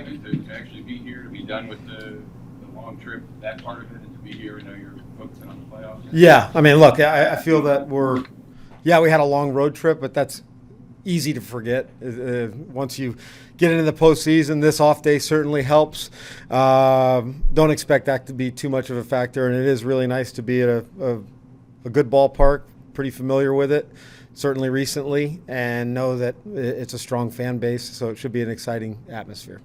excitement to actually be here, to be done with the long trip, that part of it, and to be here. I know you're focusing on the playoffs. Yeah, I mean, look, I feel that we had a long road trip, but that's easy to forget. Once you get into the postseason, this off day certainly helps. Don't expect that to be too much of a factor, and it is really nice to be at a good ballpark, pretty familiar with it, certainly recently, and know that it's a strong fan base, so it should be an exciting atmosphere.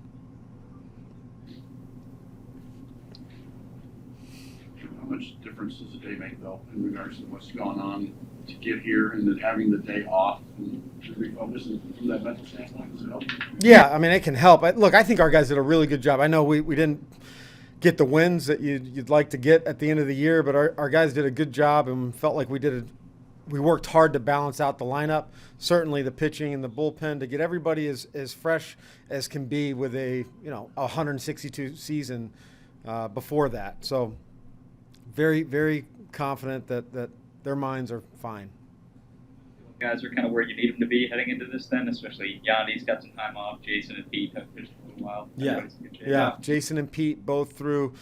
How much difference does a day make, though, in regards to what's gone on to get here and then having the day off and refocus from that mental standpoint? Does it help? Yeah, I mean, it can help. Look, I think our guys did a really good job. I know we didn't get the wins that you'd like to get at the end of the year, but our guys did a good job and felt like we worked hard to balance out the lineup. Certainly the pitching and the bullpen to get everybody as fresh as can be with a 162 season before that. So very, very confident that their minds are fine. Guys are kind of where you need them to be heading into this then, especially Yandy's got some time off. Jason and Pete have pitched for a little while. Yeah. Jason and Pete both threw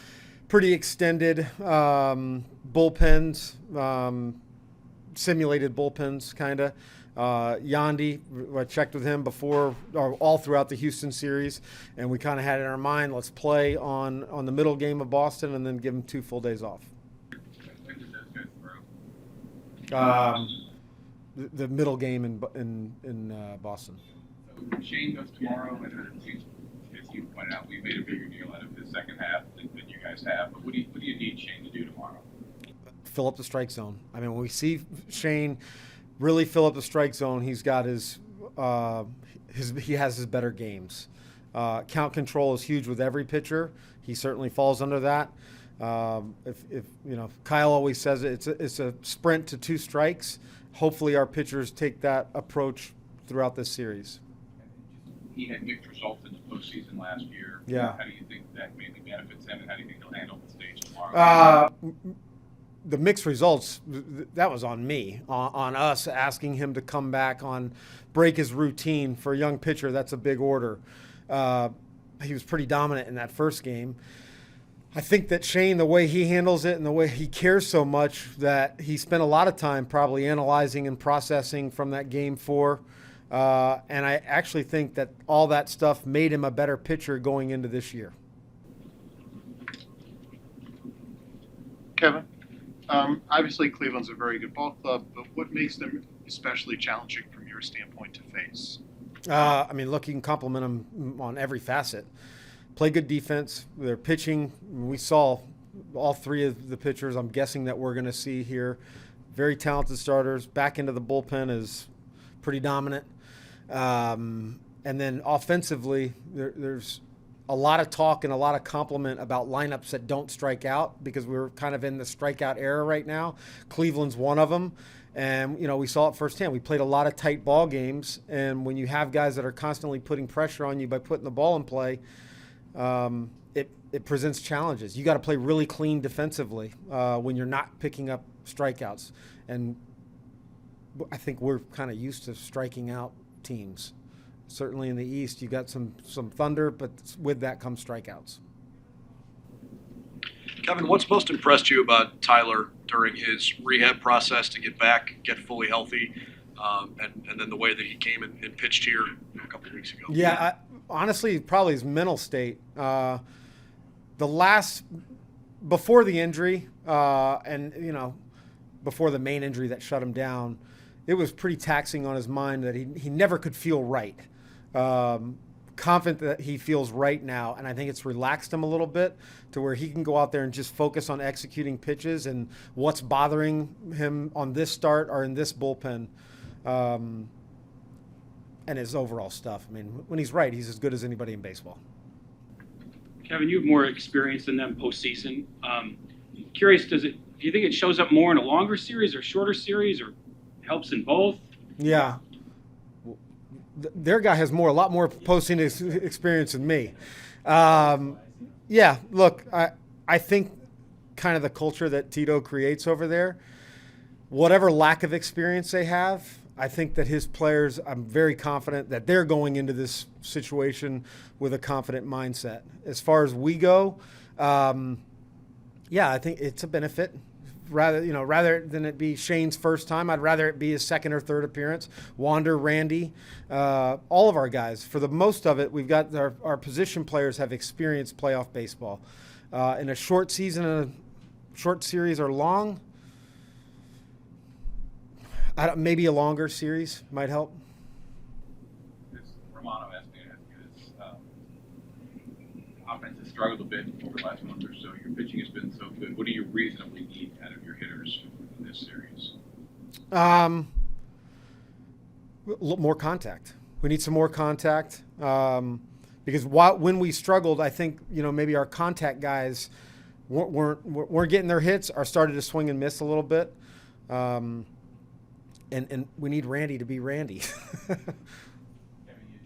pretty extended bullpens, simulated bullpens, kind of. Yandy, I checked with him before, or all throughout the Houston series, and we kind of had in our mind, let's play on the middle game of Boston and then give him 2 full days off. When did those guys throw? The middle game in Boston. So Shane goes tomorrow, and as you pointed out, we made a bigger deal out of the second half than you guys have. But what do you need Shane to do tomorrow? Fill up the strike zone. I mean, when we see Shane really fill up the strike zone, he's got he has his better games. Count control is huge with every pitcher. He certainly falls under that. If Kyle always says it's a sprint to 2 strikes. Hopefully our pitchers take that approach throughout this series. He had mixed results in the postseason last year. Yeah. How do you think that mainly benefits him, and how do you think he'll handle the stage tomorrow? The mixed results, that was on me, on us asking him to come back break his routine. For a young pitcher, that's a big order. He was pretty dominant in that first game. I think that Shane, the way he handles it and the way he cares so much, that he spent a lot of time probably analyzing and processing from that game 4. And I actually think that all that stuff made him a better pitcher going into this year. Kevin, obviously Cleveland's a very good ball club, but what makes them especially challenging from your standpoint to face? I mean, look, you can compliment them on every facet. Play good defense. Their pitching, we saw all 3 of the pitchers I'm guessing that we're going to see here. Very talented starters. Back into the bullpen is pretty dominant. And then offensively, there's a lot of talk and a lot of compliment about lineups that don't strike out, because we're kind of in the strikeout era right now. Cleveland's one of them. And, we saw it firsthand. We played a lot of tight ball games. And when you have guys that are constantly putting pressure on you by putting the ball in play, it presents challenges. You got to play really clean defensively when you're not picking up strikeouts. And I think we're kind of used to striking out teams. Certainly in the East, you got some thunder, but with that comes strikeouts. Kevin, what's most impressed you about Tyler during his rehab process to get back, get fully healthy, and then the way that he came and pitched here a couple of weeks ago? Yeah, honestly, probably his mental state. Before the injury, and before the main injury that shut him down, it was pretty taxing on his mind that he never could feel right. Confident that he feels right now, and I think it's relaxed him a little bit to where he can go out there and just focus on executing pitches and what's bothering him on this start or in this bullpen, and his overall stuff. I mean, when he's right, he's as good as anybody in baseball. Kevin, you have more experience than them postseason. Curious, do you think it shows up more in a longer series or shorter series, or helps in both? Yeah. Their guy has a lot more postseason experience than me. Yeah, look, I think kind of the culture that Tito creates over there, whatever lack of experience they have, I think that his players, I'm very confident that they're going into this situation with a confident mindset. As far as we go, yeah, I think it's a benefit. Rather than it be Shane's first time, I'd rather it be his second or third appearance. Wander, Randy, all of our guys. For the most of it, we've got our position players have experienced playoff baseball. In a short season, a short series or long, maybe a longer series might help. Romano asked me to ask you this. Offense has struggled a bit over the last month or so. Your pitching has been so good. What do you reasonably need out of your hitters in this series? More contact. We need some more contact because when we struggled, I think maybe our contact guys weren't getting their hits or started to swing and miss a little bit. And we need Randy to be Randy.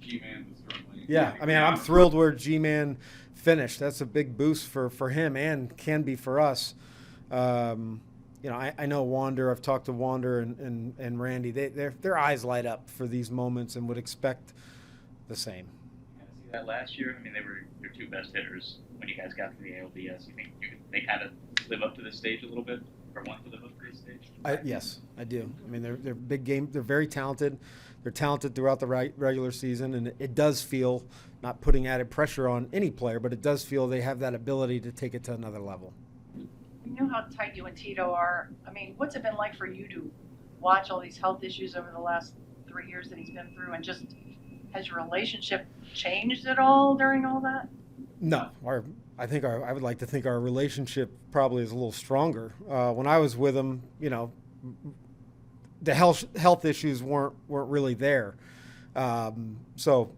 G-Man was struggling. Yeah, I mean, I'm thrilled where G-Man finished. That's a big boost for him and can be for us. I know Wander. I've talked to Wander and Randy. Their eyes light up for these moments and would expect the same. You kind of see that last year. I mean, they were your two best hitters when you guys got to the ALDS. You think they kind of live up to the stage a little bit, or want to live up to the stage? Yes, I do. I mean, they're big game. They're very talented. They're talented throughout the regular season, and it does feel, not putting added pressure on any player, but it does feel they have that ability to take it to another level. You know how tight you and Tito are. I mean, what's it been like for you to watch all these health issues over the last 3 years that he's been through, and just has your relationship changed at all during all that? No, I would like to think our relationship probably is a little stronger. When I was with him, the health issues weren't really there. So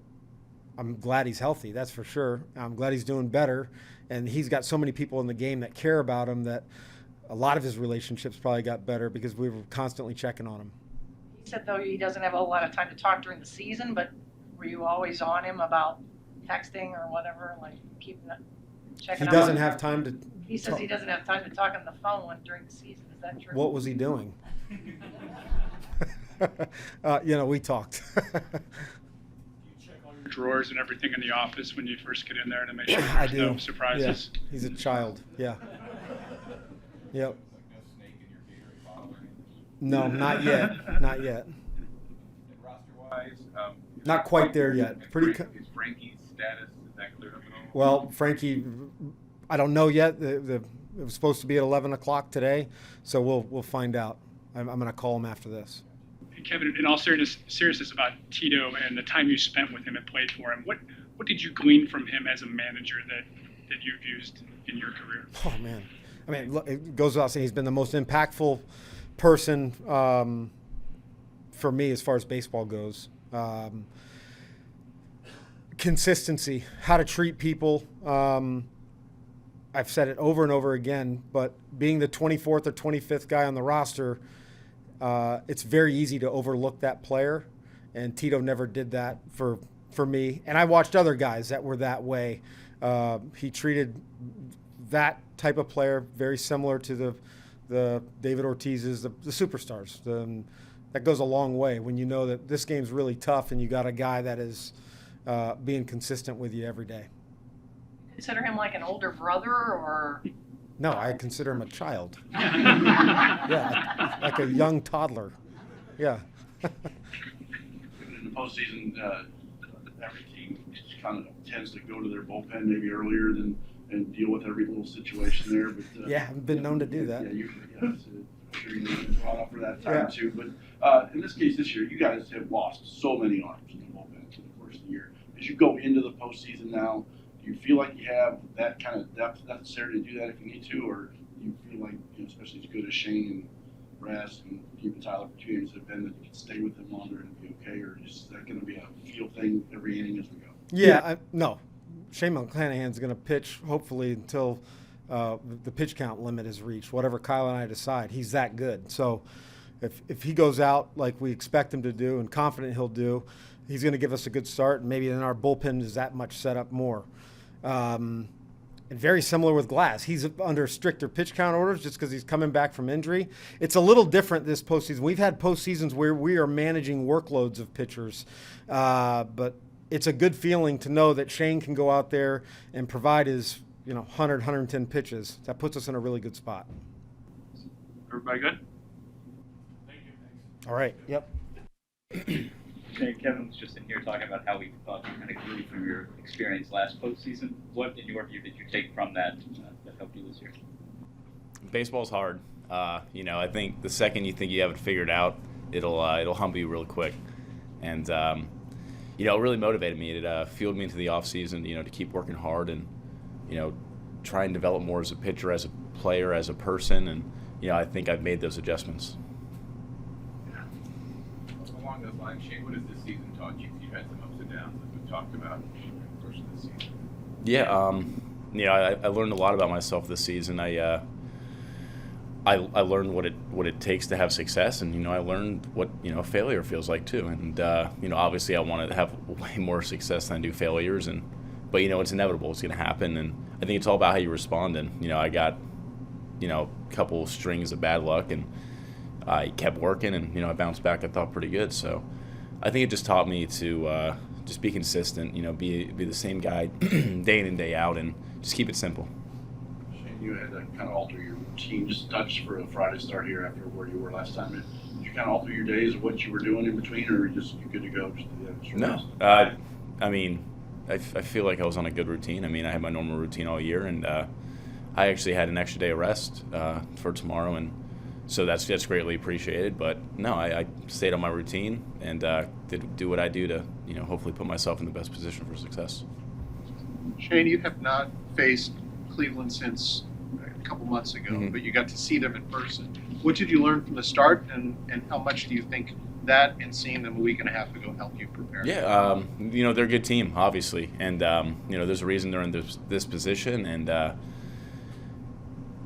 I'm glad he's healthy. That's for sure. I'm glad he's doing better, and he's got so many people in the game that care about him that a lot of his relationships probably got better because we were constantly checking on him. He said, though, he doesn't have a lot of time to talk during the season, but were you always on him about texting or whatever, like keeping that, checking He up doesn't on have him? time to. He says he doesn't have time to talk on the phone during the season. Is that true? What was he doing? We talked. Drawers and everything in the office when you first get in there to make sure I there's do. no surprises. Yeah. He's a child. Yeah. Yep. No snake in your favorite bottle or anything? No, not yet. Not yet. And roster-wise, Not quite there yet. Is Frankie's status, is that cleared up at all? Well, Frankie, I don't know yet. It was supposed to be at 11 o'clock today, so we'll find out. I'm going to call him after this. And Kevin, in all seriousness about Tito and the time you spent with him and played for him, what did you glean from him as a manager that you've used in your career? Oh, man. I mean, look, it goes without saying he's been the most impactful person for me as far as baseball goes. Consistency, how to treat people. I've said it over and over again, but being the 24th or 25th guy on the roster, it's very easy to overlook that player, and Tito never did that for me. And I watched other guys that were that way. He treated that type of player very similar to the David Ortiz's, the superstars. That goes a long way when you know that this game's really tough and you got a guy that is being consistent with you every day. Consider him like an older brother, or? No, I consider him a child. Yeah, like a young toddler. Yeah. In the postseason, every team just kind of tends to go to their bullpen maybe earlier and deal with every little situation there. But Yeah, I've been known to do that. Yeah, usually, yeah. So I'm sure you've been brought up for that time Yeah. too. But in this case this year, you guys have lost so many arms in the bullpen through the course of the year. As you go into the postseason now, do you feel like you have that kind of depth necessary to do that if you need to, or do you feel like, especially as good as Shane and Raz and even Tyler for 2 games have been, that you can stay with them longer and be okay, or is that going to be a feel thing every inning as we go? Yeah, no. Shane McClanahan's going to pitch hopefully until the pitch count limit is reached, whatever Kyle and I decide. He's that good. So if he goes out like we expect him to do and confident he'll do, he's going to give us a good start, and maybe then our bullpen is that much set up more. And very similar with Glass. He's under stricter pitch count orders just because he's coming back from injury. It's a little different this postseason. We've had postseasons where we are managing workloads of pitchers, but it's a good feeling to know that Shane can go out there and provide his 100, 110 pitches. That puts us in a really good spot. Everybody good? All right. Yep. Kevin was just in here talking about how we thought you kind of grew from your experience last postseason. What, in your view, did you take from that that helped you this year? Baseball's hard. I think the second you think you have it figured out, it'll humble you real quick. And it really motivated me. It fueled me into the off season, to keep working hard and try and develop more as a pitcher, as a player, as a person. And I think I've made those adjustments. Along those lines, Shane, what has this season taught you? You've had some ups and downs that we've talked about over the course of this season. Yeah, I learned a lot about myself this season. I learned what it takes to have success, and I learned what failure feels like too. And obviously I want to have way more success than I do failures, but it's inevitable. It's going to happen, and I think it's all about how you respond. And I got a couple strings of bad luck, and I kept working, and I bounced back. I thought pretty good. So I think it just taught me to just be consistent. Be the same guy day in and day out, and just keep it simple. Shane, you had to kind of alter your routine just a touch for a Friday start here after where you were last time. Did you kind of alter your days of what you were doing in between, or you good to go? Just No, I feel like I was on a good routine. I had my normal routine all year, and I actually had an extra day of rest for tomorrow, and so that's greatly appreciated. But no, I stayed on my routine and did do what I do to hopefully put myself in the best position for success. Shane, you have not faced Cleveland since a couple months ago, but you got to see them in person. What did you learn from the start, and how much do you think that and seeing them a week and a half ago helped you prepare? Yeah, they're a good team, obviously, and there's a reason they're in this position, and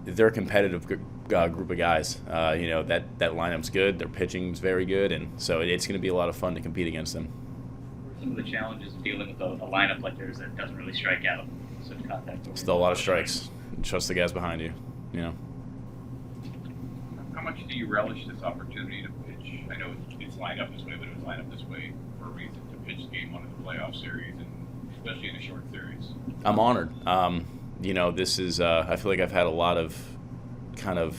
they're a competitive group of guys. That lineup's good, their pitching's very good, and so it's going to be a lot of fun to compete against them. What are some of the challenges of dealing with a lineup like theirs that doesn't really strike out? Such contact. Still a lot of strikes. Trust the guys behind you. How much do you relish this opportunity to pitch? I know it's lined up this way, but it was lined up this way for a reason, to pitch game one of the playoff series, and especially in a short series. I'm honored. This is, I feel like I've had a lot of kind of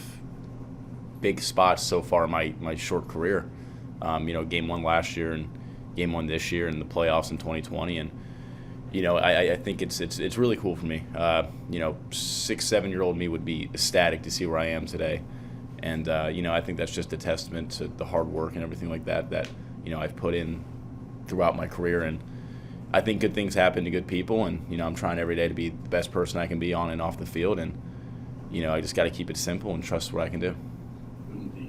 big spots so far in my short career. Game one last year and game one this year and the playoffs in 2020. And, I think it's really cool for me. 6-7-year-old me would be ecstatic to see where I am today. And, I think that's just a testament to the hard work and everything like that I've put in throughout my career. And I think good things happen to good people. And, I'm trying every day to be the best person I can be on and off the field. And, I just got to keep it simple and trust what I can do.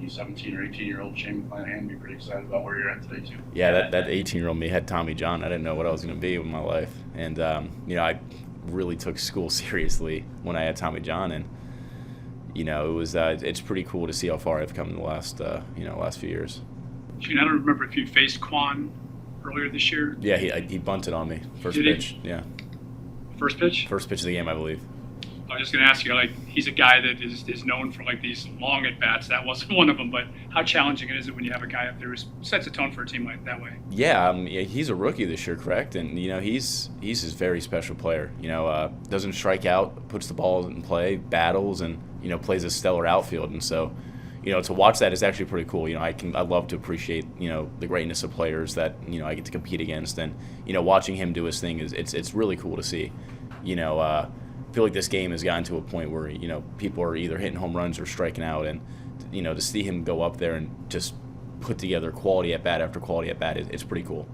The 17 or 18-year-old Shane McClanahan be pretty excited about where you're at today, too. Yeah, that 18-year-old me had Tommy John. I didn't know what I was going to be with my life. And, I really took school seriously when I had Tommy John. And, it was it's pretty cool to see how far I've come in the last few years. Shane, I don't remember if you faced Quan earlier this year. Yeah, he bunted on me. First Did pitch. he? Yeah. First pitch? First pitch of the game, I believe. I was just going to ask you, he's a guy that is known for these long at bats. That wasn't one of them, but how challenging is it when you have a guy up there who sets a tone for a team like that way? Yeah, he's a rookie this year, correct? And he's a very special player. Doesn't strike out, puts the ball in play, battles, and plays a stellar outfield. And so, to watch that is actually pretty cool. I love to appreciate the greatness of players that I get to compete against, and watching him do his thing it's really cool to see. I feel like this game has gotten to a point where people are either hitting home runs or striking out, and to see him go up there and just put together quality at bat after quality at bat, it's pretty cool.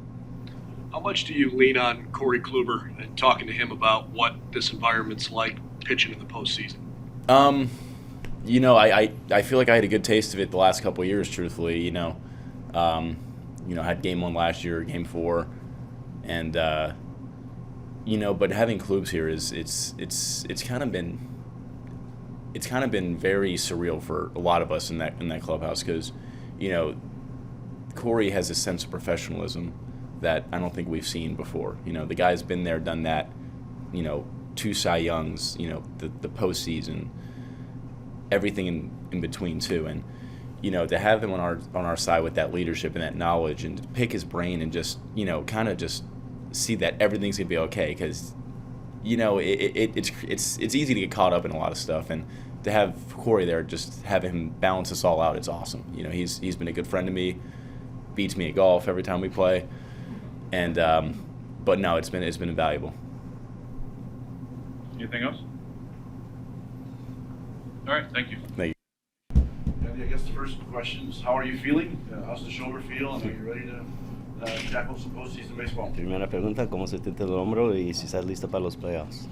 How much do you lean on Corey Kluber and talking to him about what this environment's like pitching in the postseason? I feel like I had a good taste of it the last couple of years, truthfully. I had game one last year, game four, and but having Klubs here it's kind of been very surreal for a lot of us in that clubhouse, because Corey has a sense of professionalism that I don't think we've seen before. The guy's been there, done that, 2 Cy Youngs, the postseason, everything in between too, and to have him on our side with that leadership and that knowledge, and to pick his brain and just kind of just see that everything's gonna be okay, because it's easy to get caught up in a lot of stuff, and to have Corey there, just have him balance us all out, it's awesome. He's been a good friend to me, beats me at golf every time we play, and but no, it's been invaluable. Anything else? All right, thank you. Thank you. I guess the first question is, how are you feeling? How's the shoulder feel? And are you ready to tackle some postseason baseball? Primera pregunta, ¿cómo se siente el hombro y si estás listo para los playoffs?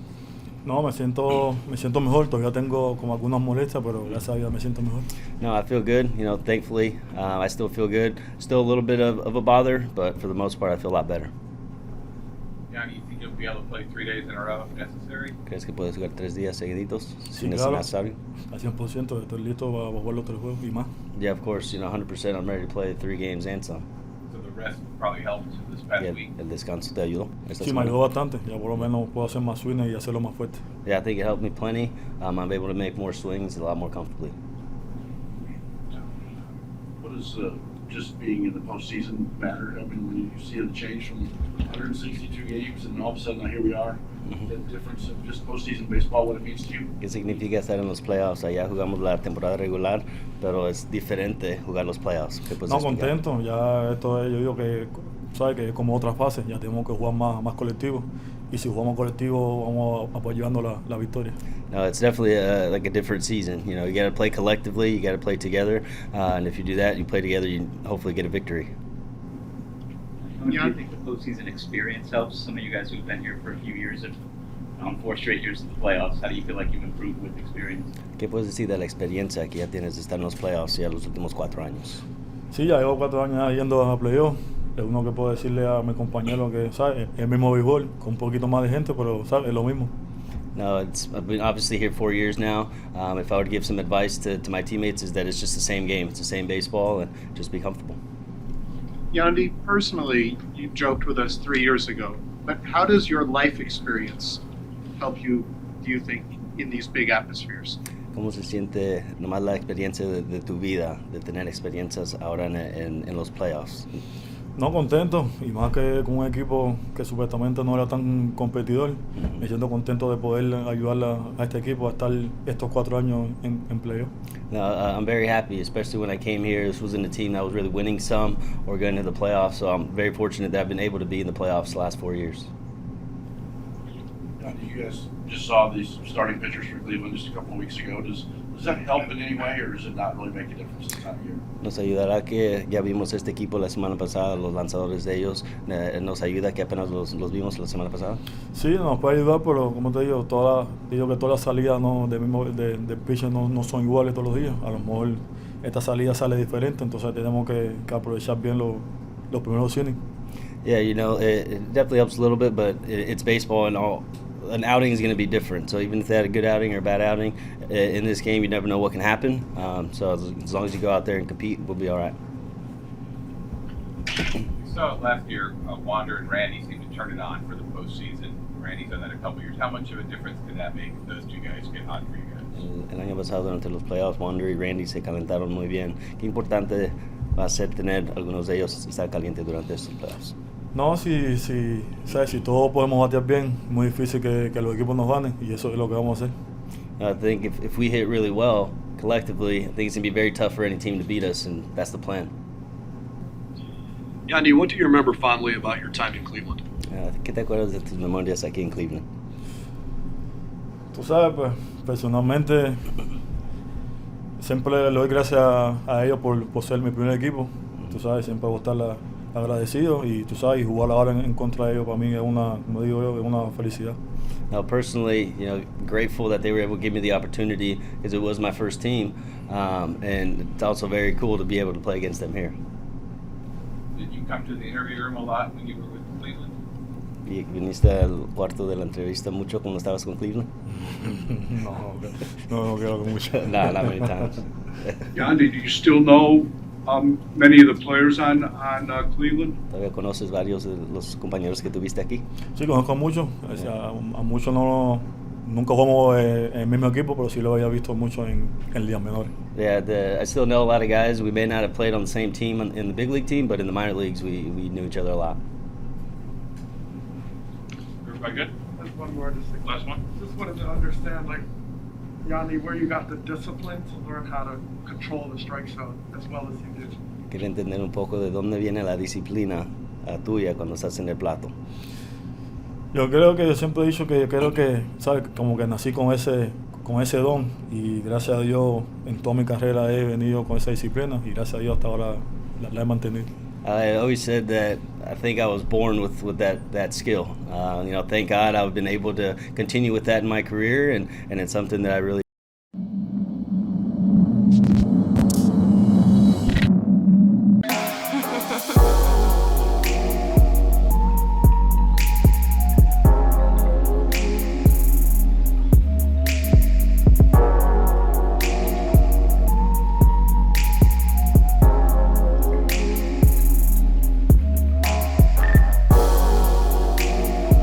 No, me siento mejor. Todavía tengo como algunas molestias, pero gracias a Dios me siento mejor. No, I feel good. Thankfully, I still feel good. Still a little bit of a bother, but for the most part, I feel a lot better. Yandy, you think you'll be able to play 3 days in a row if necessary? ¿Crees que puedes jugar 3 días seguiditos Sí, si es claro. necesario? Al 100%, estoy listo para jugar los 3 juegos y más. Yeah, of course. 100%. I'm ready to play 3 games and some. So the rest probably helped this past Yeah, week. el descanso te ayudó. esta Sí, me semana? ayudó bastante. Ya por lo menos puedo hacer más swings y hacerlo más fuerte. Yeah, I think it helped me plenty. I'm able to make more swings a lot more comfortably. What does just being in the postseason matter? I mean, when you see the change from 162 games and all of a sudden here we are, the difference of just postseason baseball, what it means to you? ¿Qué significa estar en los playoffs? Allá jugamos la temporada regular, pero es diferente jugar los playoffs. ¿Qué puedes No, explicar? contento. Ya esto es, yo digo que, ¿sabes? Que es como otra fase. Ya tenemos que jugar más colectivo. Y si jugamos colectivo, vamos apoyando la victoria. No, it's definitely like a different season. You got to play collectively, you got to play together, and if you do that, you play together, you hopefully get a victory. How much do you think the postseason experience helps? Some of you guys who've been here for a few years have 4 straight years in the playoffs. How do you feel like you've improved with experience? ¿Qué puedes decir de la experiencia que ya tienes de estar en los playoffs ya los últimos 4 años? Sí, ya llevo 4 años yendo a playoff. Es uno que puedo decirle a mi compañero que, ¿sabes? Es el mismo béisbol, con un poquito más de gente, pero, ¿sabes? Es lo mismo. No, I've been obviously here 4 years now. If I were to give some advice to my teammates, is that it's just the same game. It's the same baseball, and just be comfortable. Yandy, personally, you joked with us 3 years ago, but how does your life experience help you, do you think, in these big atmospheres? ¿Cómo se siente nomás la experiencia de tu vida, de tener experiencias ahora en los playoffs? No, contento. Y más que con un equipo que supuestamente no era tan competidor. Me siento contento de poder ayudar a este equipo a estar estos 4 años en playoff. No, I'm very happy, especially when I came here. This wasn't a team that was really winning some or getting into the playoffs, so I'm very fortunate that I've been able to be in the playoffs the last 4 years. You guys just saw these starting pitchers for Cleveland just a couple of weeks ago. Does that help in any way, or does it not really make a difference this time of year? Nos ayudará que ya vimos este equipo la semana pasada, los lanzadores de ellos. Nos ayuda que apenas los vimos la semana pasada. Sí, nos puede ayudar, pero como te digo, digo que todas las salidas de pitcher no son iguales todos los días. A lo mejor esta salida sale diferente, entonces tenemos que aprovechar bien los primeros innings. Yeah, it definitely helps a little bit, but it's baseball, and an outing is going to be different. So even if they had a good outing or a bad outing, in this game, you never know what can happen. So as long as you go out there and compete, we'll be all right. We saw it last year. Wander and Randy seemed to turn it on for the postseason. Randy's done that a couple years. How much of a difference can that make if those 2 guys get hot for you guys? El año pasado durante los playoffs, Wander y Randy se calentaron muy bien. Qué importante va a ser tener algunos de ellos estar calientes durante estos playoffs. No, si todos podemos batear bien, muy difícil que los equipos nos ganen, y eso es lo que vamos a hacer. I think if we hit really well collectively, I think it's going to be very tough for any team to beat us, and that's the plan. Yandy, what do you remember fondly about your time in Cleveland? ¿Qué te acuerdas de tus memorias aquí en Cleveland? Tú sabes, pues, personalmente, siempre le doy gracias a ellos por ser mi primer equipo. Tú sabes, siempre voy a estar agradecido, y tú sabes, jugar ahora en contra de ellos para mí es como digo yo, es una felicidad. Now, personally, grateful that they were able to give me the opportunity because it was my first team, and it's also very cool to be able to play against them here. Did you come to the interview room a lot when you were with Cleveland? ¿Y viniste al cuarto de la entrevista mucho cuando estabas con Cleveland? No creo que mucho. No, not many times. Yandy, do you still know Many of the players on Cleveland. ¿Todavía conoces varios de los compañeros que tuviste aquí? Sí, conozco a muchos. O sea, a muchos nunca jugamos en el mismo equipo, pero sí lo había visto mucho en ligas menores. Yeah, I still know a lot of guys. We may not have played on the same team in the big league team, but in the minor leagues, we knew each other a lot. Everybody good? That's one more. Last one? Just wanted to understand, like, Yandy, where you got the discipline to learn how to control the strike zone as well as you did. Quería entender un poco de dónde viene la disciplina tuya cuando estás en el plato. Yo creo que yo siempre he dicho que yo creo que, ¿sabes? Como que nací con ese don y gracias a Dios en toda mi carrera he venido con esa disciplina y gracias a Dios hasta ahora la he mantenido. I always said that I think I was born with that skill. Thank God I've been able to continue with that in my career, and it's something that I really